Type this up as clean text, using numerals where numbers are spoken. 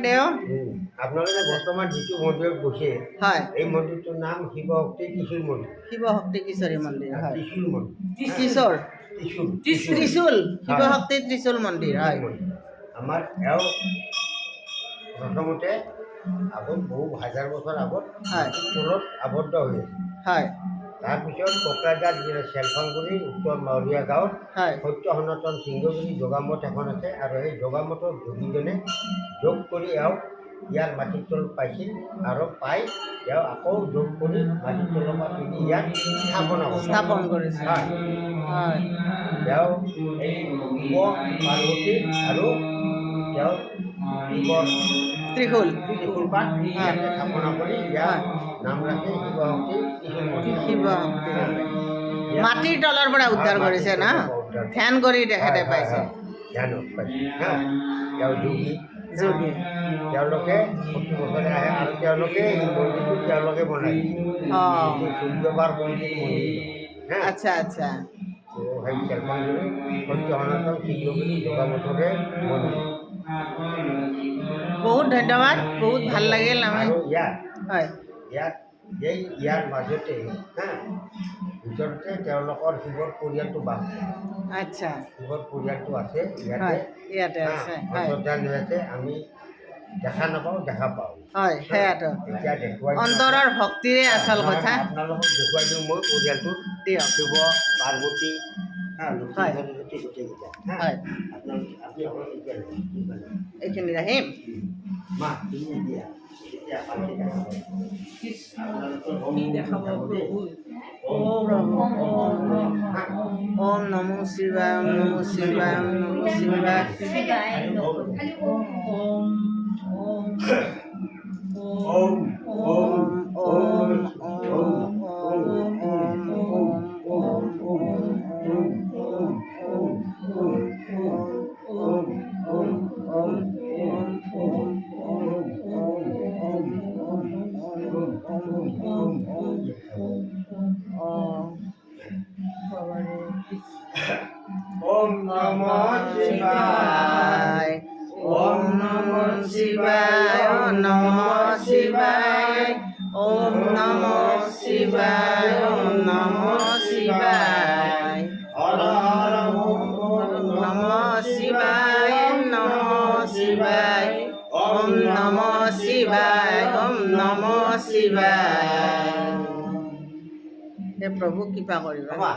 দেও আপোনালোকে বৰ্তমান যিটো মন্দিৰত গৈছে হয় এই মন্দিৰটোৰ নাম শিৱ শক্তি ত্ৰিশূল মন্দিৰ। শিৱ শক্তি কিশোৰী মন্দিৰ হয় ত্ৰিশূল মন্দিৰ কিশোৰ ত্ৰিশূল ত্ৰিশূল শিৱ শক্তি ত্ৰিশূল মন্দিৰ হয় আমাৰ এওঁ প্ৰথমতে আগত বহু হাজাৰ বছৰ আগত হয় তলত আবদ্ধ হৈ আছে। হয় তাৰপিছত কোকৰাঝাৰ জিলাৰ চেলফাংগুৰিৰ উত্তৰ মাউৰীয়া গাঁৱত হয় সত্য সনাতন সিংহগুৰি যোগামঠ এখন আছে আৰু সেই যোগামঠৰ যোগীজনে যোগ কৰি এওঁ ইয়াৰ মাটিৰ তল পাইছিল আৰু পাই তেওঁ আকৌ যোগ কৰি মাটিৰ তলৰ পৰা তুলি ইয়াত স্থাপন কৰিছে হয় হয় তেওঁ এই শিৱ পাৰ্বতী আৰু তেওঁ শিৱৰ ত্ৰিশূল ত্ৰিশূল পাত ইয়াতে স্থাপনা কৰি ইয়াৰ নাম ৰাখে শিৱ শক্তি ত্ৰিশূল মন্দিৰ। শিৱ শক্তি মাটিৰ তলৰ পৰা উদ্ধাৰ কৰিছে না ধ্যান কৰি তেখেতে পাইছে ধ্যানত পাইছে তেওঁ যোগী যোগী তেওঁলোকে প্ৰতি বছৰে আহে আৰু তেওঁলোকে এই মন্দিৰটো তেওঁলোকে বনাই অঁ সূৰ্য পাৰ্বতীৰ মন্দিৰ আচ্ছা আচ্ছা সেই চেলফাংগুৰি সত্য সনাতন সিংহগুৰি যোগামঠৰে মন্দিৰ। বহুত ধন্যবাদ বহুত ভাল লাগিল আমি আৰু হয় ইয়াৰ মাজতে ভিতৰতে তেওঁলোকৰ শিৱৰ পৰিয়ালটো বাস কৰে। আচ্ছা শিৱৰ পৰিয়ালটো আছে হয় ইয়াতে আছে হয় অন্তৰ্ধান হৈ আছে। আমি দেখা নাপাওঁ দেখা পাওঁ হয় সেয়াতো এতিয়া দেখুৱাই অন্তৰৰ ভক্তিৰে আচল কথা আপোনালোকক দেখুৱাই দিওঁ মই পৰিয়ালটো দিয়ক শিৱ পাৰ্বতী লক্ষ্মী হয় সৰস্বতী গোটেইকেইটা হয় আপুনি অকল এতিয়া এইখিনিত আহিম মা তুমি দিয়া এতিয়া ভালকৈ দেখাব ওম নমো শিৱায় ওম নমো শিৱায় ওম নমো শিৱায় ওম ওম ওম ওম নমঃ শিবায় ওম নমো শিৱায় ওম নমো শিৱায় ওম নমো শিৱায় ওম নমো শিৱায় হৰ হৰ ওম নমো শিৱায় ওম নমো শিৱায় ওম নমো শিৱায় ওম নমো শিৱায় হে প্ৰভু কৃপা কৰিবা বাবা